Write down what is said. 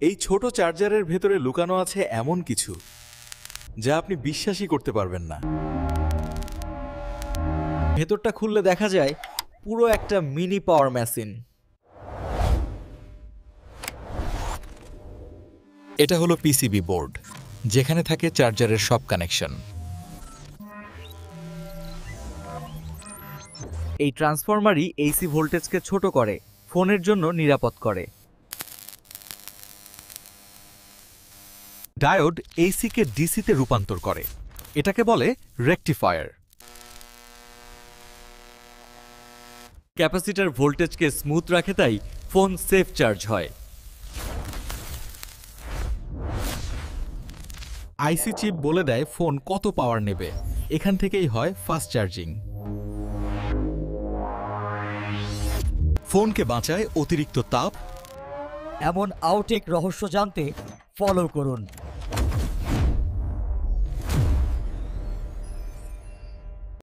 এই ছোট চার্জারের ভেতরে লুকানো আছে এমন কিছু যা আপনি বিশ্বাসই করতে পারবেন না। ভেতরটা খুললে দেখা যায় পুরো একটা মিনি পাওয়ার মেশিন। এটা হলো পিসিবি বোর্ড, যেখানে থাকে চার্জারের সব কানেকশন। এই ট্রান্সফরমারই এসি ভোল্টেজকে ছোট করে, ফোনের জন্য নিরাপদ করে। ডায়োড এসিকে ডিসিতে রূপান্তর করে, এটাকে বলে রেকটিফায়ার। ক্যাপাসিটর ভোল্টেজকে স্মুথ রাখে, তাই ফোন সেফ চার্জ হয়। আইসি চিপ বলে দেয় ফোন কত পাওয়ার নেবে, এখান থেকেই হয় ফাস্ট চার্জিং। ফোনকে বাঁচায় অতিরিক্ত তাপ। এমন আউটেক রহস্য জানতে ফলো করুন।